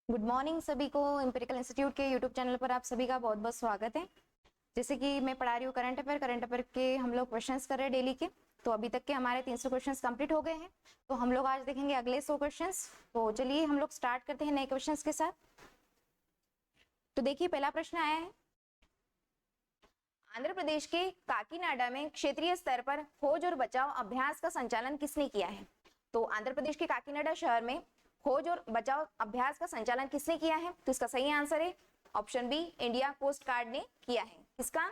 Good morning सभी को। Empirical institute के यूट्यूब चैनल पर आप सभी का बहुत बहुत स्वागत है। जैसे कि मैं पढ़ा रही हूँ करंट अफेयर के हम लोग क्वेश्चंस कर रहे हैं डेली के। तो अभी तक के हमारे 300 क्वेश्चंस कंप्लीट हो गए हैं। तो हम लोग आज देखेंगे अगले 100 क्वेश्चंस। तो चलिए हम लोग स्टार्ट करते हैं नए क्वेश्चंस के साथ। तो देखिए पहला प्रश्न आया है, आंध्र प्रदेश के काकीनाडा में क्षेत्रीय स्तर पर खोज और बचाव अभ्यास का संचालन किसने किया है? तो आंध्र प्रदेश के काकीनाडा शहर में खोज और बचाव अभ्यास का संचालन किसने किया है? तो इसका सही आंसर है option B, India coast guard ने किया है। इसका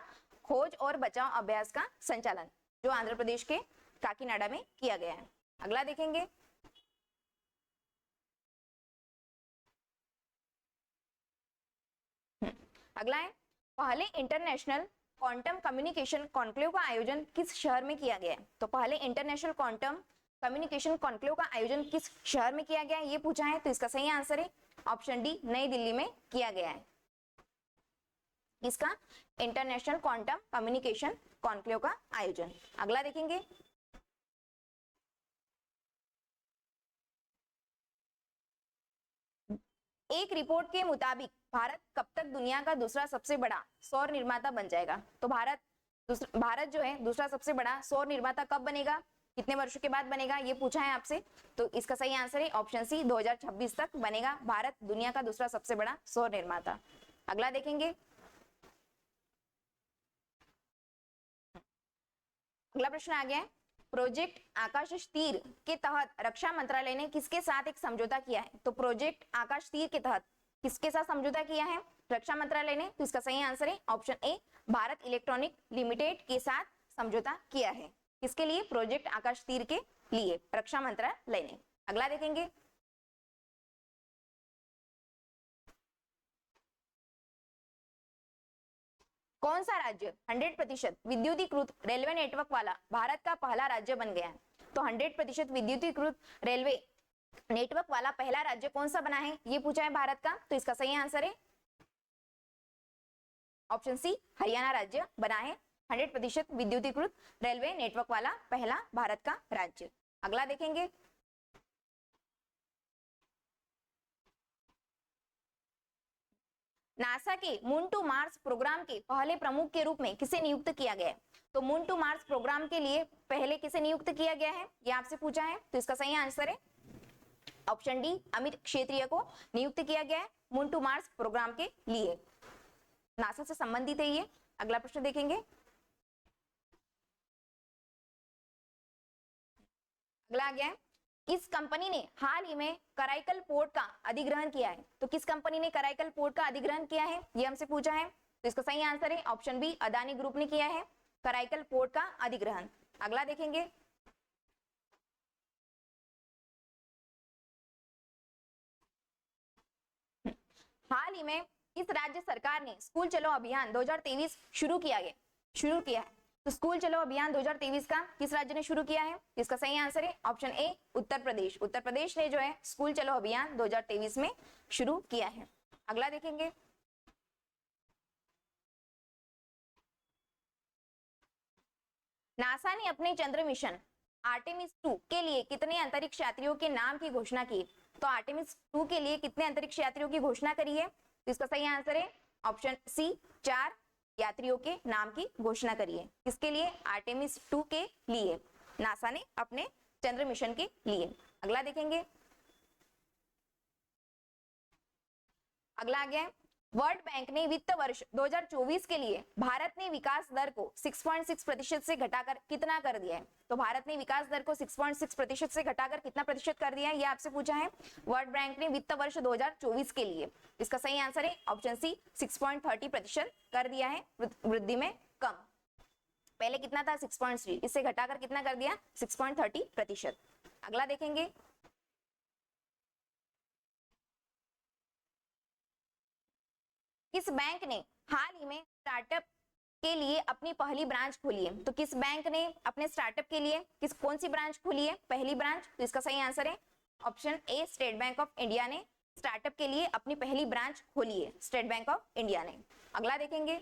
खोज और बचाव अभ्यास का संचालन जो आंध्र प्रदेश के काकीनाडा में किया गया है। अगला देखेंगे, अगला है, पहले इंटरनेशनल क्वांटम कम्युनिकेशन कॉन्क्लेव का आयोजन किस शहर में किया गया है? तो पहले इंटरनेशनल क्वांटम कम्युनिकेशन कॉन्क्लेव का आयोजन किस शहर में किया गया है ये पूछा है। तो इसका सही आंसर है ऑप्शन डी, नई दिल्ली में किया गया है। इसका इंटरनेशनल क्वांटम कम्युनिकेशन कॉन्क्लेव का आयोजन। अगला देखेंगे, एक रिपोर्ट के मुताबिक भारत कब तक दुनिया का दूसरा सबसे बड़ा सौर निर्माता बन जाएगा? तो भारत जो है दूसरा सबसे बड़ा सौर निर्माता कब बनेगा, कितने वर्षों के बाद बनेगा ये पूछा है आपसे। तो इसका सही आंसर है ऑप्शन सी, 2026 तक बनेगा भारत दुनिया का दूसरा सबसे बड़ा सौर निर्माता। अगला देखेंगे, अगला प्रश्न आ गया है, प्रोजेक्ट आकाश तीर के तहत रक्षा मंत्रालय ने किसके साथ एक समझौता किया है? तो प्रोजेक्ट आकाश तीर के तहत किसके साथ समझौता किया है रक्षा मंत्रालय ने? तो इसका सही आंसर है ऑप्शन ए, भारत इलेक्ट्रॉनिक लिमिटेड के साथ समझौता किया है। किसके लिए? प्रोजेक्ट आकाश तीर के लिए रक्षा मंत्रालय ने। अगला देखेंगे, कौन सा राज्य 100% विद्युतीकृत रेलवे नेटवर्क वाला भारत का पहला राज्य बन गया है? तो 100% विद्युतीकृत रेलवे नेटवर्क वाला पहला राज्य कौन सा बना है ये पूछा है भारत का। तो इसका सही आंसर है ऑप्शन सी, हरियाणा राज्य बना है 100% विद्युतीकृत रेलवे नेटवर्क वाला पहला भारत का राज्य। अगला देखेंगे, नासा के मून टू मार्स प्रोग्राम के पहले प्रमुख के रूप में किसे नियुक्त किया गया है? तो मून टू मार्स प्रोग्राम के लिए पहले किसे नियुक्त किया गया है ये आपसे पूछा है। तो इसका सही आंसर है ऑप्शन डी, अमित क्षेत्रीय को नियुक्त किया गया है मून टू मार्स प्रोग्राम के लिए। नासा से संबंधित है ये। अगला प्रश्न देखेंगे, अगला आ गया है, किस कंपनी ने हाल ही में कराईकल पोर्ट का अधिग्रहण किया है? तो किस कंपनी ने कराईकल पोर्ट का अधिग्रहण किया है ये हमसे पूछा है। तो इसका सही आंसर है ऑप्शन बी, अदानी ग्रुप ने किया है कराईकल पोर्ट का अधिग्रहण। अगला देखेंगे, हाल ही में इस राज्य सरकार ने स्कूल चलो अभियान 2023 शुरू किया है। तो स्कूल चलो अभियान 2023 का किस राज्य ने शुरू किया है? इसका सही आंसर है ऑप्शन ए, उत्तर प्रदेश। उत्तर प्रदेश ने जो है स्कूल चलो अभियान 2023 में शुरू किया है। अगला देखेंगे, नासा ने अपने चंद्र मिशन आर्टेमिस 2 के लिए कितने अंतरिक्ष यात्रियों के नाम की घोषणा की? तो आर्टेमिस 2 के लिए कितने अंतरिक्ष यात्रियों की घोषणा करी है? तो इसका सही आंसर है ऑप्शन सी, 4 यात्रियों के नाम की घोषणा करी है। किसके लिए? आर्टेमिस 2 के लिए, नासा ने अपने चंद्र मिशन के लिए। अगला देखेंगे, अगला आ गया है, वर्ल्ड बैंक ने वित्त वर्ष 2024 के लिए भारत ने विकास दर को 6.6% से घटाकर कितना कर दिया है? तो भारत ने विकास दर को 6.6% से घटाकर कितना प्रतिशत कर दिया है ये आपसे पूछा है वर्ल्ड बैंक ने वित्त वर्ष 2024 के लिए। इसका सही आंसर है ऑप्शन सी, 6.30% कर दिया है, वृद्धि में कम। पहले कितना था? 6.3, इससे घटाकर कितना कर दिया? 6.30%। अगला देखेंगे, किस बैंक ने हाल ही में स्टार्टअप के लिए अपनी पहली ब्रांच खोली है? तो किस बैंक ने अपने स्टार्टअप के लिए कौन सी ब्रांच खोली है, पहली ब्रांच? तो इसका सही आंसर है option A, state bank of India ने स्टार्टअप के लिए अपनी पहली ब्रांच खोली है, स्टेट बैंक ऑफ इंडिया ने। अगला देखेंगे,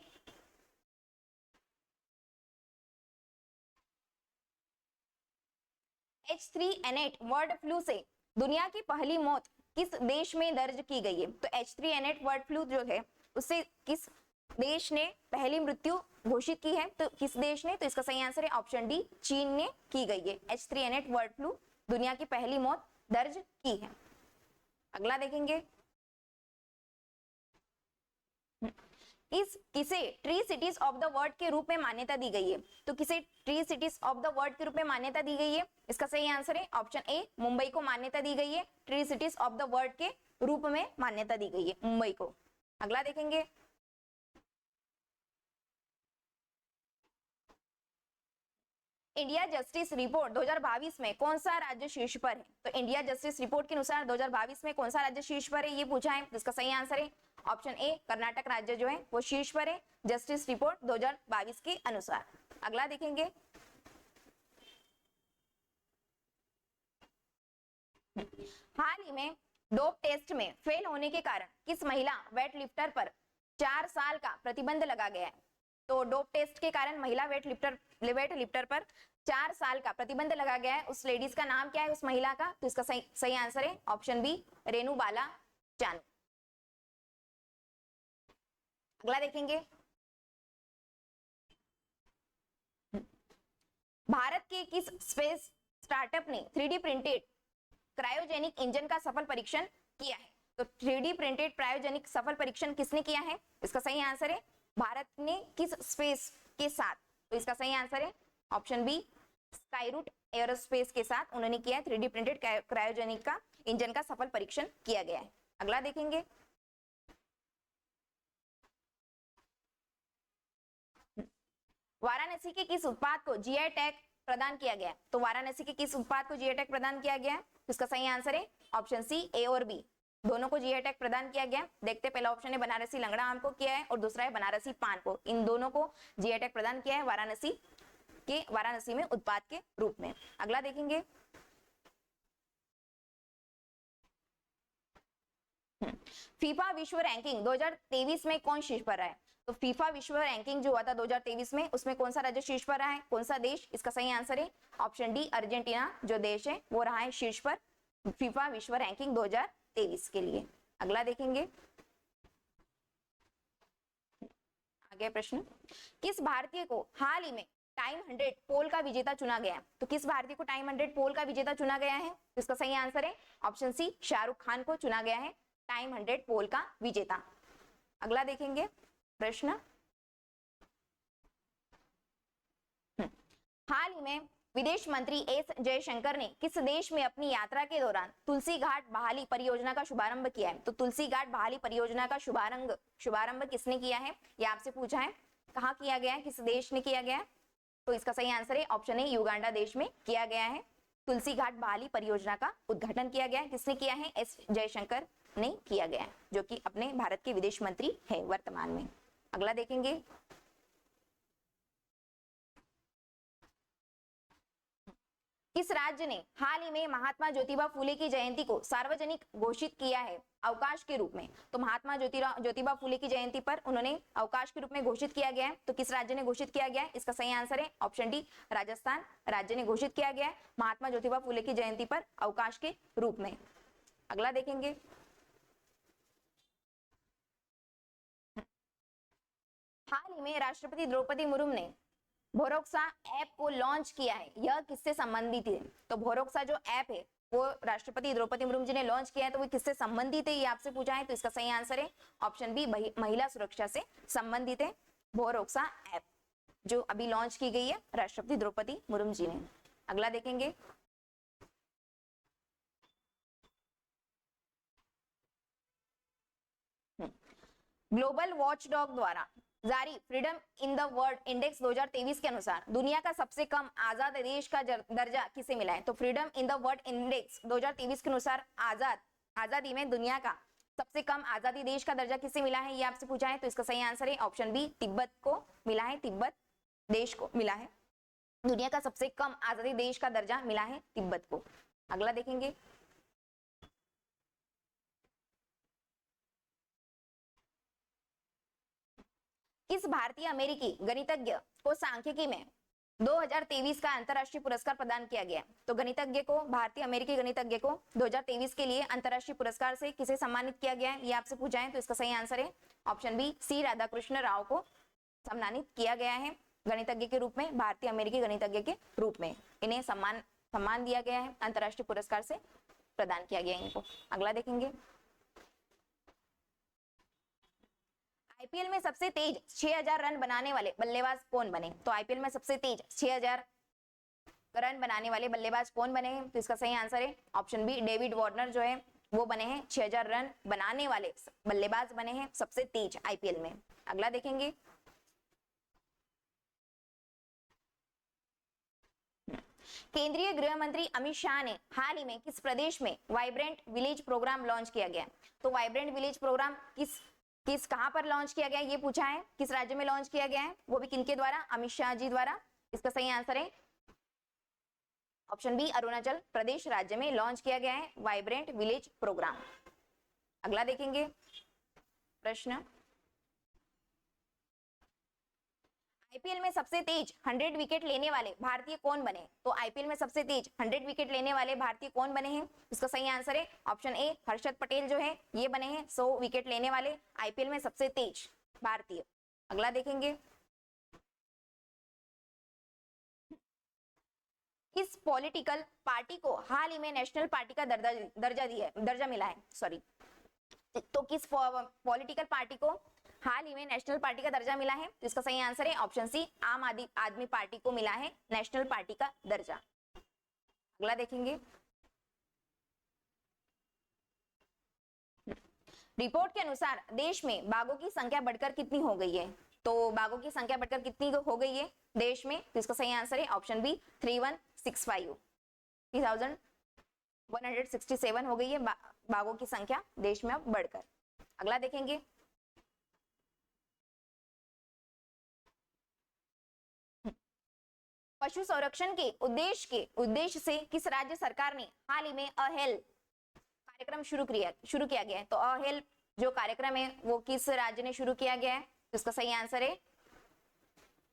H3N8 बर्ड फ्लू से दुनिया की पहली मौत किस देश में दर्ज की गई है? तो H3N8 बर्ड फ्लू जो है उससे किस देश ने पहली मृत्यु घोषित की है? तो किस देश ने? तो इसका सही आंसर है ऑप्शन डी, चीन ने की गई है। H3N8 बर्ड फ्लू दुनिया की पहली मौत दर्ज की है। अगला देखेंगे, किसे tree cities of the world के रूप में मान्यता दी गई है? तो किसे tree cities of the world के रूप में मान्यता दी गई है? इसका सही आंसर है ऑप्शन ए, मुंबई को मान्यता दी गई है। Tree cities of the world के रूप में मान्यता दी गई है मुंबई को। अगला देखेंगे, इंडिया जस्टिस रिपोर्ट 2022 में कौन सा राज्य शीर्ष पर है? तो इंडिया जस्टिस रिपोर्ट के अनुसार 2022 में कौन सा राज्य शीर्ष पर है ये पूछा है। इसका सही आंसर है ऑप्शन ए, कर्नाटक राज्य जो है वो शीर्ष पर है जस्टिस रिपोर्ट 2022 के अनुसार। अगला देखेंगे, हाल ही में डोप टेस्ट में फेल होने के कारण किस महिला वेट लिफ्टर पर 4 साल का प्रतिबंध लगा गया है? तो डोप टेस्ट के कारण महिला वेट लिफ्टर पर 4 साल का प्रतिबंध लगा गया है। उस लेडीज का नाम क्या है, उस महिला का? तो इसका सही आंसर है ऑप्शन बी, रेणु बाला चानू। अगला देखेंगे, भारत के किस स्पेस स्टार्टअप ने 3D प्रिंटेड क्रायोजेनिक इंजन का सफल परीक्षण किया है? तो 3D प्रिंटेड क्रायोजेनिक सफल परीक्षण किसने किया है? इसका सही आंसर है भारत ने किस स्पेस के साथ? तो इसका सही आंसर है ऑप्शन बी, स्काईरूट एरोस्पेस के साथ उन्होंने किया है। 3D प्रिंटेड क्रायोजेनिक का इंजन का सफल परीक्षण किया गया है। अगला देखेंगे, वाराणसी के किस उत्पाद को जीआई टैग प्रदान किया गया? तो वाराणसी के किस उत्पाद को जीआई टैग प्रदान किया गया? इसका सही आंसर है ऑप्शन सी, ए और बी दोनों को जीआई टैग प्रदान किया गया। देखते पहला ऑप्शन है बनारसी लंगड़ा आम को किया है और दूसरा है बनारसी पान को। इन दोनों को जीआई टैग प्रदान किया है वाराणसी में उत्पाद के रूप में। अगला देखेंगे, फीफा विश्व रैंकिंग 2023 में कौन शीर्ष पर है? तो फीफा विश्व रैंकिंग जो हुआ था 2023 में उसमें कौन सा राज्य शीर्ष पर रहा है, कौन सा देश? इसका सही आंसर है ऑप्शन डी, अर्जेंटीना जो देश है वो रहा है शीर्ष पर फीफा विश्व रैंकिंग 2023 के लिए। अगला देखेंगे, आगे प्रश्न, किस भारतीय को हाल ही में टाइम 100 पोल का विजेता चुना गया है? तो किस भारतीय को टाइम 100 पोल का विजेता चुना गया है? इसका सही आंसर है ऑप्शन सी, शाहरुख खान को चुना गया है टाइम 100 पोल का विजेता। अगला देखेंगे प्रश्न, हाल ही में विदेश मंत्री एस जयशंकर ने किस देश में अपनी यात्रा के दौरान तुलसी घाट बहाली परियोजना का शुभारंभ किया है? तो तुलसी घाट बहाली परियोजना का शुभारंभ किसने किया है ये आपसे पूछा है। कहाँ किया गया है, किस देश ने किया गया है? तो इसका सही आंसर है ऑप्शन ए, युगांडा देश में किया गया है। तुलसी घाट बहाली परियोजना का उद्घाटन किया गया है, किसने किया है? एस जयशंकर ने किया गया है जो कि अपने भारत के विदेश मंत्री है वर्तमान में। अगला देखेंगे, किस राज्य ने हाल ही में महात्मा ज्योतिबा फूले की जयंती को सार्वजनिक घोषित किया है अवकाश के रूप में? तो महात्मा ज्योतिबा फूले की जयंती पर उन्होंने अवकाश के रूप में घोषित किया गया है। तो किस राज्य ने घोषित किया गया है? इसका सही आंसर है ऑप्शन डी, राजस्थान राज्य ने घोषित किया गया है महात्मा ज्योतिबा फूले की जयंती पर अवकाश के रूप में। अगला देखेंगे, हाल ही में राष्ट्रपति द्रौपदी मुर्मू ने भोरोक्सा ऐप को लॉन्च किया है, यह किससे संबंधित है? तो भोरोक्सा जो ऐप है वो राष्ट्रपति द्रौपदी मुर्मू जी ने लॉन्च किया है, तो वो किससे संबंधित है ये आपसे पूछा है। तो इसका सही आंसर है ऑप्शन बी, महिला सुरक्षा से संबंधित है भोरोक्सा ऐप जो अभी लॉन्च की गई है राष्ट्रपति द्रौपदी मुर्मू जी ने। अगला देखेंगे, ग्लोबल वॉचडॉग द्वारा जारी freedom in the world index 2023 के अनुसार दुनिया का सबसे कम आजाद देश का दर्जा किसे मिला है? तो freedom in the world index 2023 के अनुसार आजादी में दुनिया का सबसे कम आजादी देश का दर्जा किसे मिला है ये आपसे पूछा है। तो इसका सही आंसर है ऑप्शन बी, तिब्बत को मिला है, तिब्बत देश को मिला है। दुनिया का सबसे कम आजादी देश का दर्जा मिला है तिब्बत को। अगला देखेंगे, किस भारतीय अमेरिकी गणितज्ञ को सांख्यिकी में 2023 का अंतर्राष्ट्रीय पुरस्कार प्रदान किया गया? तो गणितज्ञ को, भारतीय अमेरिकी गणितज्ञ को 2023 के लिए अंतर्राष्ट्रीय पुरस्कार से किसे सम्मानित किया गया है, ये आपसे पूछा है, तो इसका सही आंसर है ऑप्शन बी, सी राधाकृष्ण राव को सम्मानित किया गया है गणितज्ञ के रूप में, भारतीय अमेरिकी गणितज्ञ के रूप में इन्हें सम्मान दिया गया है, अंतर्राष्ट्रीय पुरस्कार से प्रदान किया गया है इनको। अगला देखेंगे, आईपीएल में सबसे तेज 6000 रन बनाने वाले बल्लेबाज कौन बने? तो आईपीएल में सबसे तेज 6000 रन बनाने वाले बल्लेबाज कौन बने हैं? तो इसका सही आंसर है ऑप्शन बी, डेविड वार्नर जो है वो बने हैं 6000 रन बनाने वाले बल्लेबाज बने हैं सबसे तेज आईपीएल में। अगला देखेंगे, केंद्रीय गृह मंत्री अमित शाह ने हाल ही में किस प्रदेश में वाइब्रेंट विलेज प्रोग्राम लॉन्च किया गया? तो वाइब्रेंट विलेज प्रोग्राम किस कहां पर लॉन्च किया गया ये पूछा है, किस राज्य में लॉन्च किया गया है, वो भी किनके द्वारा? अमित शाह जी द्वारा। इसका सही आंसर है ऑप्शन बी, अरुणाचल प्रदेश राज्य में लॉन्च किया गया है वाइब्रेंट विलेज प्रोग्राम। अगला देखेंगे प्रश्न, आईपीएल में सबसे तेज 100 विकेट लेने वाले भारतीय कौन बने? तो आईपीएल में सबसे तेज 100 विकेट लेने वाले भारतीय कौन बने हैं? इसका सही आंसर है ऑप्शन ए, हर्षद पटेल जो है ये बने हैं 100 विकेट लेने वाले आईपीएल में सबसे तेज भारतीय। अगला देखेंगे, किस पॉलिटिकल पार्टी को हाल ही में नेशनल पार्टी का दर्जा मिला है? सॉरी, तो किस पॉलिटिकल पार्टी को हाल ही में नेशनल पार्टी का दर्जा मिला है? तो इसका सही आंसर है ऑप्शन सी, आम आदमी पार्टी को मिला है नेशनल पार्टी का दर्जा। अगला देखेंगे, रिपोर्ट के अनुसार देश में बाघों की संख्या बढ़कर कितनी हो गई है? तो बाघों की संख्या बढ़कर कितनी हो गई है देश में? तो इसका सही आंसर है ऑप्शन बी, 3167 हो गई है बाघों की संख्या देश में अब बढ़कर। अगला देखेंगे, पशु संरक्षण के उद्देश्य से किस राज्य सरकार ने हाल ही में अहेल कार्यक्रम शुरू किया गया है? तो अहेल जो कार्यक्रम है वो किस राज्य ने शुरू किया गया है? तो इसका सही आंसर है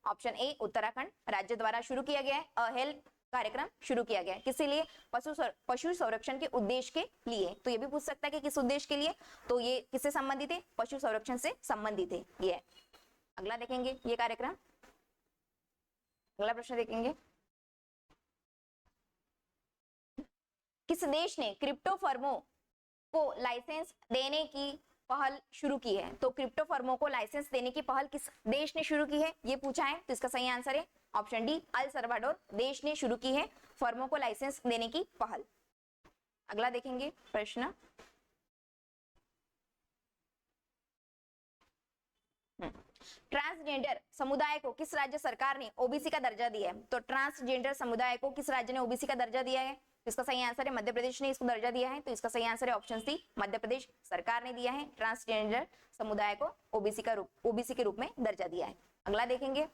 ऑप्शन ए, उत्तराखंड राज्य द्वारा शुरू किया गया है अहेल कार्यक्रम शुरू किया गया है। किस लिए? पशु संरक्षण के उद्देश्य के लिए। तो ये भी पूछ सकता है कि किस उद्देश्य के लिए, तो ये किससे संबंधित है? पशु संरक्षण से संबंधित है ये। अगला देखेंगे ये कार्यक्रम। अगला प्रश्न देखेंगे, किस देश ने क्रिप्टो फर्मों को लाइसेंस देने की पहल शुरू की है? तो क्रिप्टो फर्मों को लाइसेंस देने की पहल किस देश ने शुरू की है ये पूछा है, तो इसका सही आंसर है ऑप्शन डी, अल सल्वाडोर देश ने शुरू की है फर्मों को लाइसेंस देने की पहल। अगला देखेंगे प्रश्न, ट्रांसजेंडर समुदाय को किस राज्य सरकार ने ओबीसी का दर्जा दिया है? तो ट्रांसजेंडर समुदाय को किस राज्य ने ओबीसी का दर्जा दिया है? इसका सही आंसर है मध्य प्रदेश ने इसको दर्जा दिया है, तो इसका सही आंसर है ऑप्शन सी, मध्य प्रदेश सरकार ने दिया है ट्रांसजेंडर समुदाय को ओबीसी के रूप में दर्जा दिया है। अगला देखेंगे,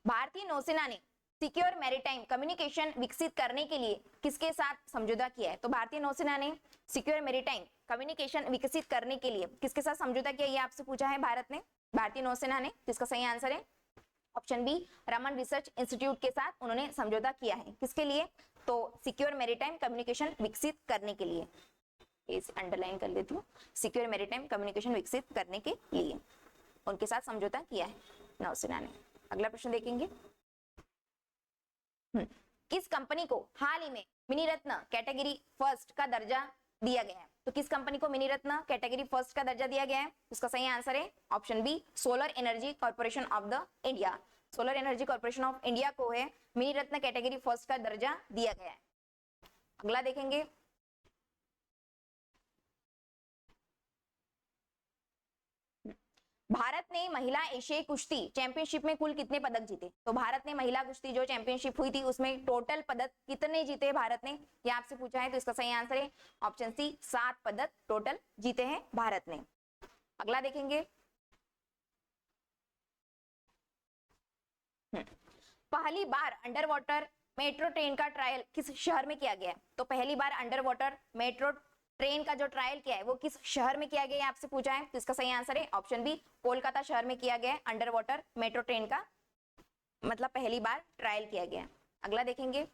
भारतीय नौसेना ने सिक्योर मैरीटाइम कम्युनिकेशन विकसित करने के लिए किसके साथ समझौता किया है? तो भारतीय नौसेना ने सिक्योर मैरीटाइम कम्युनिकेशन विकसित करने के लिए किसके साथ समझौता किया, ये आपसे पूछा है भारतीय नौसेना ने, जिसका सही आंसर है option B, Raman research institute के साथ उन्होंने समझौता किया है। किसके लिए? तो सिक्योर मैरीटाइम कम्युनिकेशन विकसित करने के लिए, इसे अंडरलाइन कर लेती हूँ, सिक्योर मैरीटाइम कम्युनिकेशन विकसित करने के लिए उनके साथ समझौता किया है नौसेना ने। अगला प्रश्न देखेंगे, किस कंपनी को हाल ही में मिनी रत्न कैटेगरी फर्स्ट का दर्जा दिया गया है? तो किस कंपनी को मिनी रत्न कैटेगरी फर्स्ट का दर्जा दिया गया है? उसका सही आंसर है option B, solar energy corporation of the India. Solar energy corporation of India को है मिनी रत्न कैटेगरी फर्स्ट का दर्जा दिया गया है। अगला देखेंगे, भारत ने महिला एशियाई कुश्ती चैंपियनशिप में कुल कितने पदक जीते? तो भारत ने महिला कुश्ती जो चैंपियनशिप हुई थी उसमें टोटल पदक कितने जीते भारत ने, ये आपसे पूछा है, तो इसका सही आंसर है ऑप्शन सी, 7 पदक टोटल जीते हैं भारत ने। अगला देखेंगे, पहली बार अंडर वाटर मेट्रो ट्रेन का ट्रायल किस शहर में किया गया है? तो पहली बार अंडर वाटर मेट्रो ट्रेन का जो ट्रायल किया है वो किस शहर में किया गया है आपसे पूछा है, तो इसका सही आंसर है ऑप्शन बी, कोलकाता शहर में किया गया है अंडर वाटर मेट्रो ट्रेन का मतलब पहली बार ट्रायल किया गया है। अगला देखेंगे,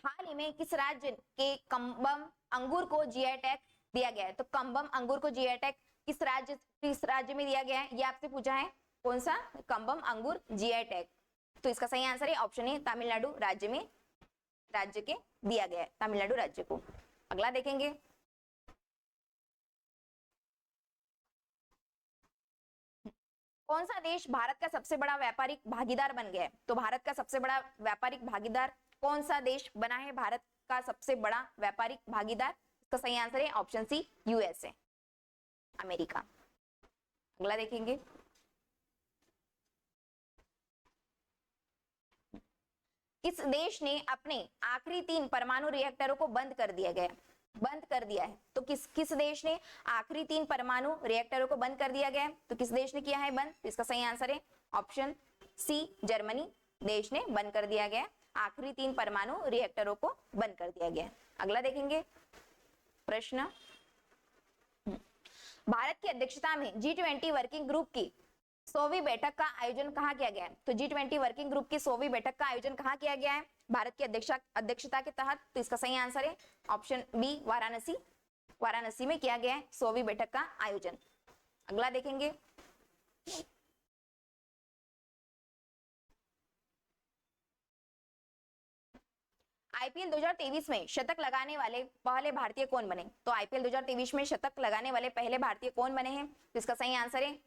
हाल ही में किस राज्य के कम्बम अंगूर को जीआई टैग दिया गया है, तो कम्बम अंगूर को जीआई टैग किस राज्य में दिया गया है, ये आपसे पूछा है, कौन सा, कम्बम अंगूर जीआई टैग, तो इसका सही आंसर है ऑप्शन ए, तमिलनाडु राज्य के दिया गया है, तमिलनाडु राज्य को। अगला देखेंगे, कौन सा देश भारत का सबसे बड़ा व्यापारिक भागीदार बन गया है, तो भारत का सबसे बड़ा व्यापारिक भागीदार कौन सा देश बना है, भारत का सबसे बड़ा व्यापारिक भागीदार, इसका सही आंसर है ऑप्शन सी, यूएसए, अमेरिका। अगला देखेंगे, किस देश ने अपने आखिरी 3 परमाणु रिएक्टरों को बंद कर दिया है, तो किस देश ने आखिरी 3 परमाणु रिएक्टरों को बंद कर दिया गया है, तो किस देश ने किया है बंद, तो इसका सही आंसर है ऑप्शन सी, जर्मनी देश ने बंद कर दिया गया है, आखिरी 3 परमाणु रिएक्टरों को बंद कर दिया गया है। अगला देखेंगे प्रश्न, भारत की अध्यक्षता में G20 वर्किंग ग्रुप की 100वीं बैठक का आयोजन कहाँ किया गया है, तो G20 वर्किंग ग्रुप की 100वीं बैठक का आयोजन कहाँ किया गया है भारत की अध्यक्षता के तहत, तो इसका सही आंसर है ऑप्शन बी, वाराणसी में किया गया है 100वीं बैठक का आयोजन। अगला देखेंगे, आईपीएल 2023 में शतक लगाने वाले पहले भारतीय कौन बने, तो आईपीएल 2023 में शतक लगाने वाले पहले भारतीय कौन बने हैं, तो इसका सही आंसर है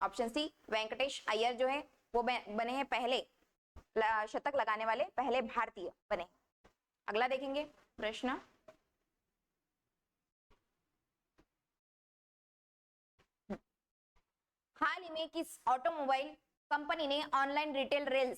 ऑप्शन सी, वेंकटेश अय्यर जो है वो बने हैं पहले शतक लगाने वाले पहले भारतीय बने। अगला देखेंगे प्रश्न, हाल ही में किस ऑटोमोबाइल कंपनी ने online retail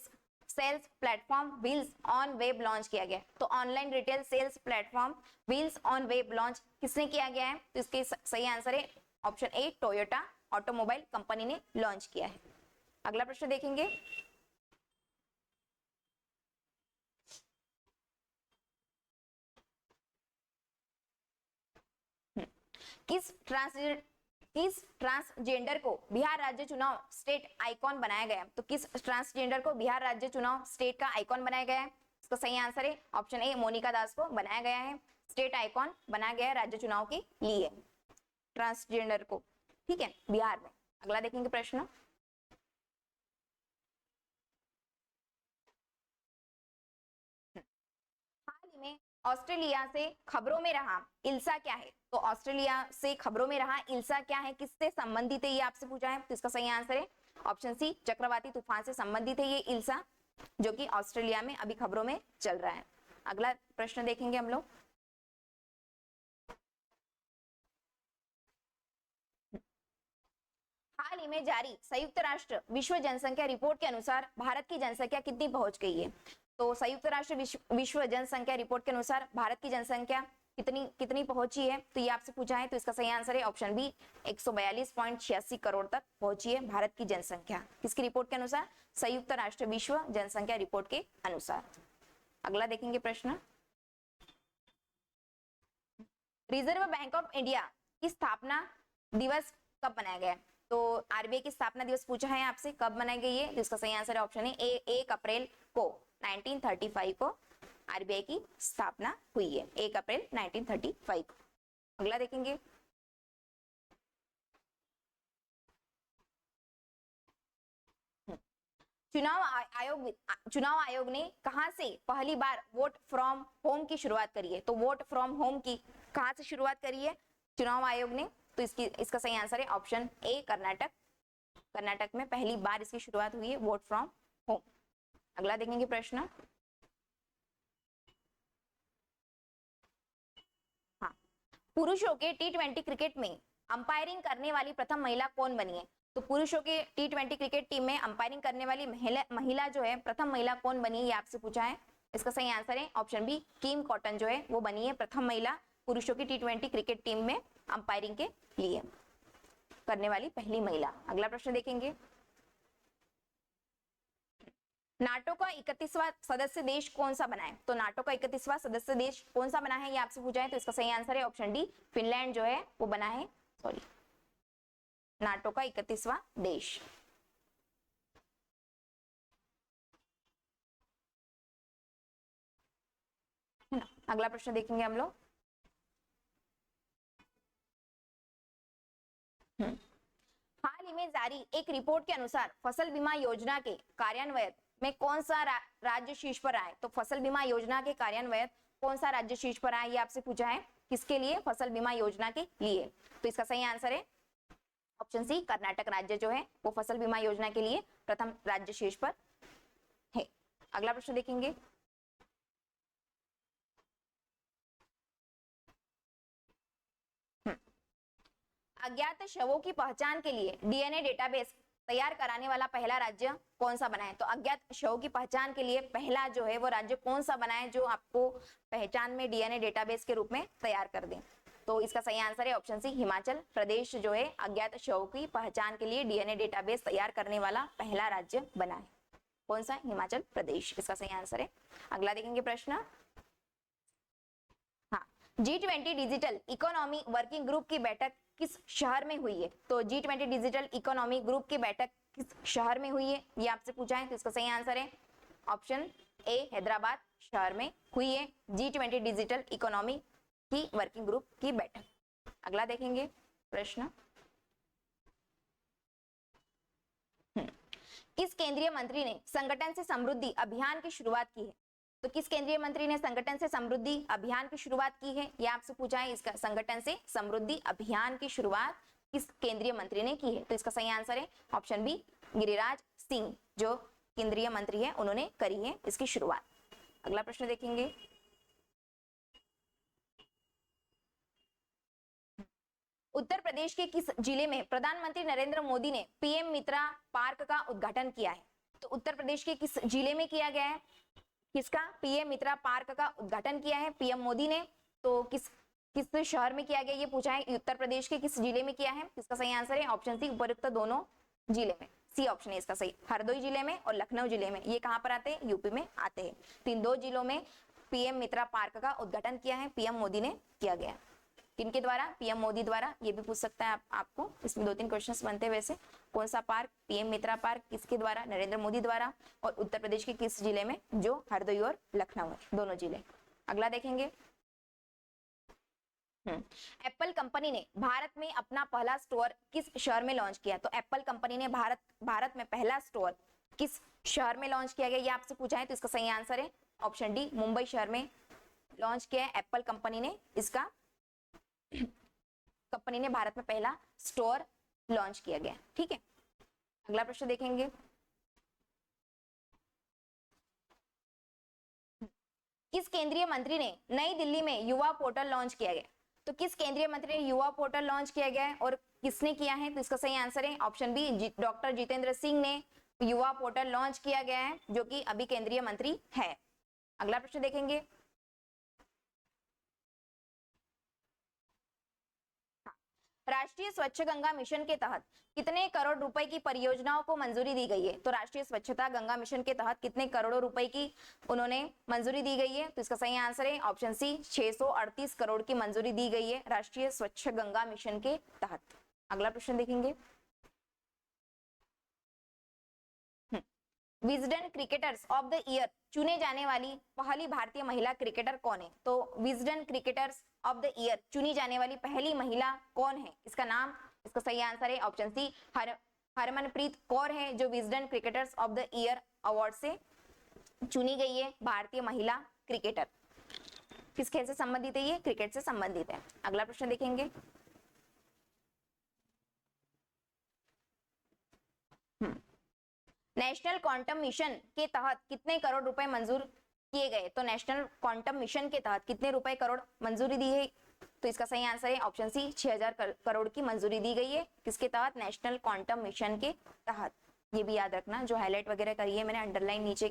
sales platform wheels on web launch किया गया, तो online retail sales platform wheels on web launch किसने किया गया है, तो इसके सही आंसर है option A, Toyota automobile company ने लॉन्च किया है। अगला प्रश्न देखेंगे, किस ट्रांसजेंडर को बिहार राज्य चुनाव स्टेट आइकॉन बनाया गया, तो किस ट्रांसजेंडर को बिहार राज्य चुनाव स्टेट का आइकॉन बनाया गया है, इसका सही आंसर है ऑप्शन ए, मोनिका दास को बनाया गया है स्टेट आइकॉन बनाया गया है राज्य चुनाव के लिए ट्रांसजेंडर को, ठीक है, बिहार में। अगला देखेंगे प्रश्न, हाल ही में ऑस्ट्रेलिया से खबरों में रहा इल्सा क्या है, तो ऑस्ट्रेलिया से खबरों में रहा इल्सा क्या है, किससे संबंधित है, ये आपसे पूछा है, तो इसका सही आंसर है ऑप्शन सी, चक्रवाती तूफान से संबंधित है ये इल्सा, जो कि ऑस्ट्रेलिया में अभी खबरों में चल रहा है। अगला प्रश्न देखेंगे हम लोग, हाल ही में जारी संयुक्त राष्ट्र विश्व जनसंख्या रिपोर्ट के अनुसार भारत की जनसंख्या कितनी पहुंच गई है, तो संयुक्त राष्ट्र विश्व जनसंख्या रिपोर्ट के अनुसार भारत की जनसंख्या कितनी पहुंची है, तो ये आपसे पूछा है, तो इसका सही आंसर है ऑप्शन बी, 142.86 करोड़ तक पहुंची है भारत की जनसंख्या, किसकी रिपोर्ट के अनुसार, संयुक्त राष्ट्र विश्व जनसंख्या रिपोर्ट के अनुसार। अगला देखेंगे प्रश्न, रिजर्व बैंक ऑफ इंडिया की स्थापना दिवस कब मनाया गया, तो आरबीआई की स्थापना दिवस पूछा है आपसे, कब मनाई गई है, जिसका सही आंसर है ऑप्शन ए, 1 अप्रैल को 1935 को आरबीआई की स्थापना हुई है, 1 अप्रैल 1935 को। अगला देखेंगे, चुनाव आयोग ने कहां से पहली बार वोट फ्रॉम होम की शुरुआत करी है, तो वोट फ्रॉम होम की कहां से शुरुआत करी है चुनाव आयोग ने, तो इसका सही आंसर है ऑप्शन ए, कर्नाटक में पहली बार इसकी शुरुआत हुई है वोट फ्रॉम होम। अगला देखेंगे प्रश्न, हाँ, पुरुषों के T20 क्रिकेट में अंपायरिंग करने वाली प्रथम महिला कौन बनी है, तो पुरुषों के T20 क्रिकेट टीम में अंपायरिंग करने वाली महिला जो है प्रथम महिला कौन बनी है, ये आपसे पूछा है, इसका सही आंसर है ऑप्शन बी, किम कॉटन जो है वो बनी है प्रथम महिला पुरुषों की T20 क्रिकेट टीम में अंपायरिंग के लिए करने वाली पहली महिला। अगला प्रश्न देखेंगे, नाटो का 31वां सदस्य देश कौन सा बना है? तो नाटो का 31वां सदस्य देश कौन सा बना है, ये आपसे पूछा है, तो इसका सही आंसर है ऑप्शन डी, फिनलैंड जो है वो बना है, सॉरी, नाटो का 31वां देश। है ना। अगला प्रश्न देखेंगे हम लोग। हाल ही में जारी एक रिपोर्ट के अनुसार फसल बीमा योजना के कार्यान्वयन में कौन सा राज्य शीर्ष पर आए? तो फसल बीमा योजना के कार्यान्वयन कौन सा राज्य शीर्ष पर आए, ये आपसे पूछा है। किसके लिए? फसल बीमा योजना के लिए। तो इसका सही आंसर है ऑप्शन सी, कर्नाटक राज्य जो है वो फसल बीमा योजना के लिए प्रथम राज्य शीर्ष पर है। अगला प्रश्न देखेंगे। अज्ञात शवों की पहचान के लिए डीएनए डेटाबेस तैयार कराने वाला पहला राज्य कौन सा बना है? तो अज्ञात शवों की पहचान के लिए पहला जो है वो राज्य कौन सा बना है जो आपको पहचान में डीएनए डेटाबेस के रूप में तैयार कर दे? तो इसका सही आंसर है ऑप्शन सी, हिमाचल प्रदेश जो है अज्ञात शवों की पहचान के लिए डीएनए डेटाबेस तैयार करने वाला पहला राज्य बना है। कौन सा? हिमाचल प्रदेश, इसका सही आंसर है। अगला देखेंगे प्रश्न। हाँ, G20 digital economy working group की बैठक किस शहर में हुई है? तो G20 डिजिटल इकोनॉमी ग्रुप की बैठक किस शहर में हुई है, ये आपसे पूछा है, तो इसका सही आंसर है ऑप्शन ए, हैदराबाद शहर में हुई है G20 डिजिटल इकोनॉमी की वर्किंग ग्रुप की बैठक। अगला देखेंगे प्रश्न। किस केंद्रीय मंत्री ने संगठन से समृद्धि अभियान की शुरुआत की है? तो किस केंद्रीय मंत्री ने संगठन से समृद्धि अभियान की शुरुआत की है, यह आपसे पूछा है। इसका संगठन से समृद्धि अभियान की शुरुआत किस केंद्रीय मंत्री ने की है? तो इसका सही आंसर है ऑप्शन बी, गिरिराज सिंह जो केंद्रीय मंत्री है उन्होंने करी है इसकी शुरुआत। अगला प्रश्न देखेंगे। उत्तर प्रदेश के किस जिले में प्रधानमंत्री नरेंद्र मोदी ने पीएम मित्रा पार्क का उद्घाटन किया है? तो उत्तर प्रदेश के किस जिले में किया गया है? किसका? पीएम मित्रा पार्क का उद्घाटन किया है पीएम मोदी ने। तो किस किस शहर में किया गया, ये पूछा है। उत्तर प्रदेश के किस जिले में किया है? इसका सही आंसर है ऑप्शन सी, उपयुक्त दोनों जिले में, सी ऑप्शन है इसका सही। हरदोई जिले में और लखनऊ जिले में। ये कहां पर आते हैं? यूपी में आते हैं। तो इन दो जिलों में पीएम मित्रा पार्क का उद्घाटन किया है पीएम मोदी ने किया गया। किनके द्वारा? पीएम मोदी द्वारा। ये भी पूछ सकता है आपको, इसमें 2-3 क्वेश्चंस बनते हैं वैसे। कौन सा पार्क? पीएम मित्रा पार्क किसके द्वारा? नरेंद्र मोदी द्वारा। और उत्तर प्रदेश के किस जिले में? जो हरदोई और लखनऊ है, दोनों जिले। अगला देखेंगे। एप्पल कंपनी ने भारत में अपना पहला स्टोर किस शहर में लॉन्च किया? तो एप्पल कंपनी ने भारत में पहला स्टोर किस शहर में लॉन्च किया गया, ये आपसे पूछा है। तो इसका सही आंसर है ऑप्शन डी, मुंबई शहर में लॉन्च किया है एप्पल कंपनी ने। इसका कंपनी ने भारत में पहला स्टोर लॉन्च किया गया। ठीक है, अगला प्रश्न देखेंगे। किस केंद्रीय मंत्री ने नई दिल्ली में युवा पोर्टल लॉन्च किया गया? तो किस केंद्रीय मंत्री ने युवा पोर्टल लॉन्च किया गया है और किसने किया है? तो इसका सही आंसर है option B, doctor Jitendra Singh ने युवा पोर्टल लॉन्च किया गया है, जो कि अभी केंद्रीय मंत्री है। अगला प्रश्न देखेंगे। राष्ट्रीय स्वच्छ गंगा मिशन के तहत कितने करोड़ रुपए की परियोजनाओं को मंजूरी दी गई है? तो राष्ट्रीय स्वच्छता गंगा मिशन के तहत कितने करोड़ों रुपए की उन्होंने मंजूरी दी गई है? तो इसका सही आंसर है ऑप्शन सी, 638 करोड़ की मंजूरी दी गई है राष्ट्रीय स्वच्छ गंगा मिशन के तहत। अगला प्रश्न देखेंगे। Wisden cricketers of the year चुने जाने वाली पहली भारतीय महिला क्रिकेटर कौन है? तो Wisden cricketers of the year चुनी जाने वाली पहली महिला कौन है? इसका नाम, इसका सही आंसर है ऑप्शन सी, हरमनप्रीत कौर है, जो Wisden cricketers of the year award से चुनी गई है भारतीय महिला क्रिकेटर। किस खेल से संबंधित है? ये क्रिकेट से संबंधित है। अगला प्रश्न देखेंगे। नेशनल क्वांटम मिशन के तहत कितने करोड़ रुपए मंजूर किए गए? तो नेशनल क्वांटम मिशन के तहत कितने रुपए करोड़ मंजूरी दी है? तो इसका सही आंसर है ऑप्शन सी, 6000 करोड़ की मंजूरी दी गई है। किसके तहत? नेशनल क्वांटम मिशन के तहत। ये भी याद रखना, जो हाईलाइट वगैरह करी है मैंने अंडरलाइन नीचे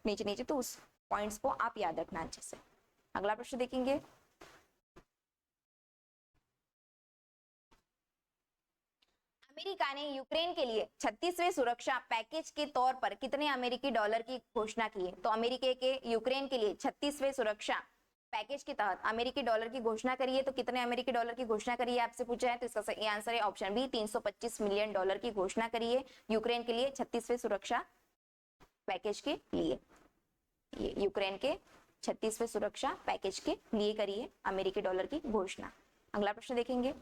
नीचे नीचे, तो उस पॉइंट्स को आप याद रखना अच्छे से। अगला प्रश्न देखेंगे। अमेरिका ने यूक्रेन के लिए 36वें सुरक्षा पैकेज के तौर पर कितने अमेरिकी डॉलर की घोषणा की है? तो अमेरिका के यूक्रेन के लिए 36वें सुरक्षा पैकेज के तहत अमेरिकी डॉलर की घोषणा करी है। तो कितने अमेरिकी डॉलर की घोषणा करी है आपसे पूछा है, तो इसका सही आंसर है ऑप्शन बी, 325 मिलियन डॉलर की घोषणा करी है यूक्रेन के लिए 36वें सुरक्षा पैकेज के लिए। ये यूक्रेन के 36वें सुरक्षा पैकेज के लिए करी है अमेरिकी डॉलर की घोषणा। अगला प्रश्न देखेंगे,